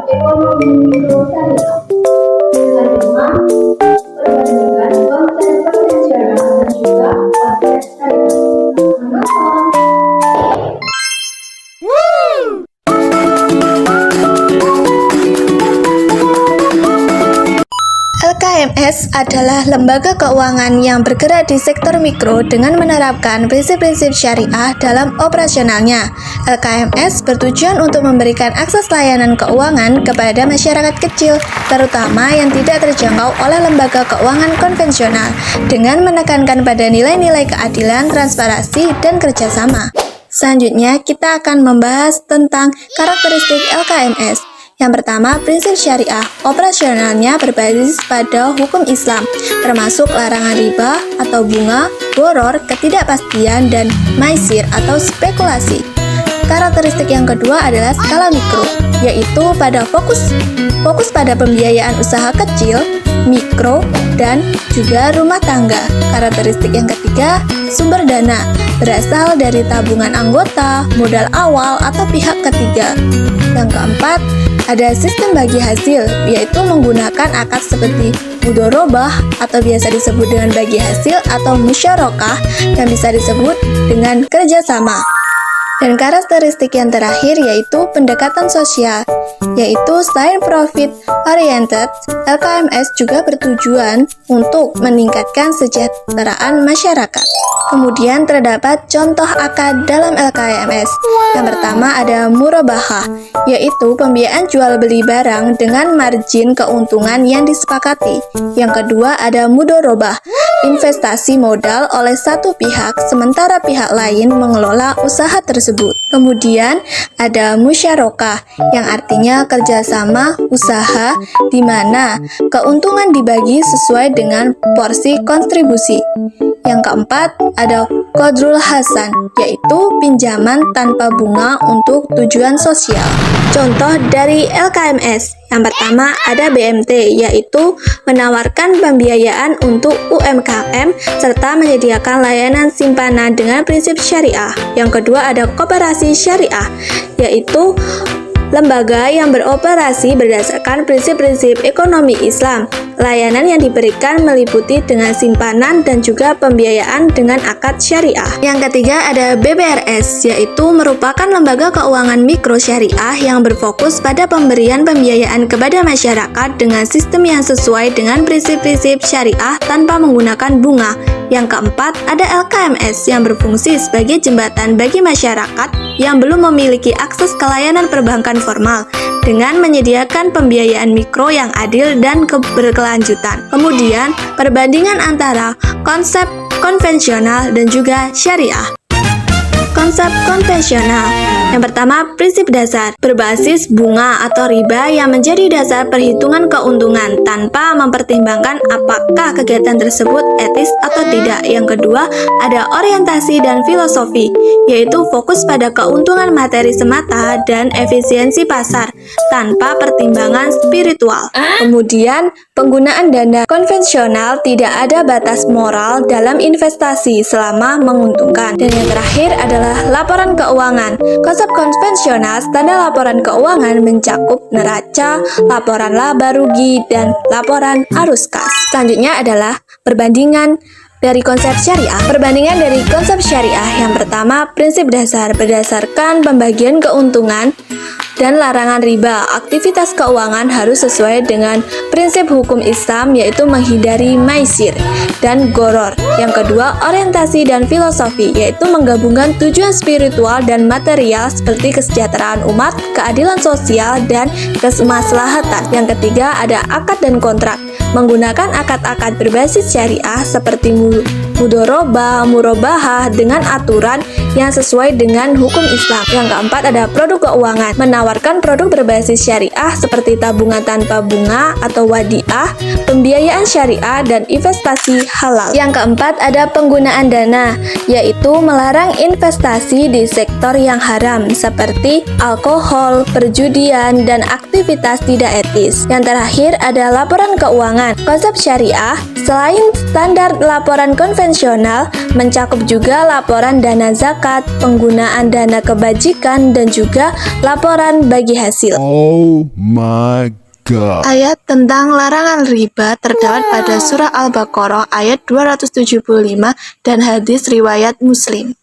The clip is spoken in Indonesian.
ekonomi mikro syariah. Yang kelima, perbandingan konsep konvensional dan juga konsep syariah. Menonton. LKMS adalah lembaga keuangan yang bergerak di sektor mikro dengan menerapkan prinsip-prinsip syariah dalam operasionalnya. LKMS bertujuan untuk memberikan akses layanan keuangan kepada masyarakat kecil, terutama yang tidak terjangkau oleh lembaga keuangan konvensional, dengan menekankan pada nilai-nilai keadilan, transparansi, dan kerjasama. Selanjutnya, kita akan membahas tentang karakteristik LKMS. Yang pertama, prinsip syariah. Operasionalnya berbasis pada hukum Islam, termasuk larangan riba atau bunga, boror, ketidakpastian, dan maisir atau spekulasi. Karakteristik yang kedua adalah skala mikro, yaitu pada fokus pada pembiayaan usaha kecil, mikro, dan juga rumah tangga. Karakteristik yang ketiga, sumber dana, berasal dari tabungan anggota, modal awal, atau pihak ketiga. Yang keempat, ada sistem bagi hasil, yaitu menggunakan akad seperti mudorobah atau biasa disebut dengan bagi hasil atau musyarakah yang bisa disebut dengan kerjasama. Dan karakteristik yang terakhir yaitu pendekatan sosial, yaitu selain profit oriented, LKMS juga bertujuan untuk meningkatkan kesejahteraan masyarakat. Kemudian terdapat contoh akad dalam LKMS. Yang pertama ada murabahah, yaitu pembiayaan jual beli barang dengan margin keuntungan yang disepakati. Yang kedua ada mudorobah, investasi modal oleh satu pihak sementara pihak lain mengelola usaha tersebut. Kemudian ada musyarakah yang artinya kerjasama usaha di mana keuntungan dibagi sesuai dengan porsi kontribusi. Yang keempat ada qardul hasan, yaitu pinjaman tanpa bunga untuk tujuan sosial. Contoh dari LKMS, yang pertama ada BMT, yaitu menawarkan pembiayaan untuk UMKM serta menyediakan layanan simpanan dengan prinsip syariah. Yang kedua ada koperasi syariah, yaitu lembaga yang beroperasi berdasarkan prinsip-prinsip ekonomi Islam. Layanan yang diberikan meliputi dengan simpanan dan juga pembiayaan dengan akad syariah. Yang ketiga ada BBRS, yaitu merupakan lembaga keuangan mikro syariah yang berfokus pada pemberian pembiayaan kepada masyarakat dengan sistem yang sesuai dengan prinsip-prinsip syariah tanpa menggunakan bunga. Yang keempat ada LKMS yang berfungsi sebagai jembatan bagi masyarakat yang belum memiliki akses ke layanan perbankan formal dengan menyediakan pembiayaan mikro yang adil dan berkelanjutan. Kemudian, perbandingan antara konsep konvensional dan juga syariah. Konsep konvensional. Yang pertama, prinsip dasar berbasis bunga atau riba yang menjadi dasar perhitungan keuntungan tanpa mempertimbangkan apakah kegiatan tersebut etis atau tidak. Yang kedua, ada orientasi dan filosofi, yaitu fokus pada keuntungan materi semata dan efisiensi pasar tanpa pertimbangan spiritual. Kemudian, penggunaan dana konvensional tidak ada batas moral dalam investasi selama menguntungkan. Dan yang terakhir adalah laporan keuangan. Konsep konvensional standar laporan keuangan mencakup neraca, laporan laba rugi, dan laporan arus kas. Selanjutnya adalah perbandingan dari konsep syariah. Perbandingan dari konsep syariah yang pertama, prinsip dasar berdasarkan pembagian keuntungan dan larangan riba. Aktivitas keuangan harus sesuai dengan prinsip hukum Islam, yaitu menghindari maisir dan goror. Yang kedua, orientasi dan filosofi, yaitu menggabungkan tujuan spiritual dan material seperti kesejahteraan umat, keadilan sosial, dan kemaslahatan. Yang ketiga, ada akad dan kontrak, menggunakan akad-akad berbasis syariah seperti mudorobah, murabahah dengan aturan yang sesuai dengan hukum Islam. Yang keempat ada produk keuangan, menawarkan produk berbasis syariah seperti tabungan tanpa bunga atau wadiah, pembiayaan syariah, dan investasi halal. Yang keempat ada penggunaan dana, yaitu melarang investasi di sektor yang haram seperti alkohol, perjudian, dan aktivitas tidak etis. Yang terakhir ada laporan keuangan. Konsep syariah, selain standar laporan konvensional konvensional, mencakup juga laporan dana zakat, penggunaan dana kebajikan, dan juga laporan bagi hasil. Oh my God. Ayat tentang larangan riba terdapat pada surah Al-Baqarah ayat 275 dan hadis riwayat Muslim.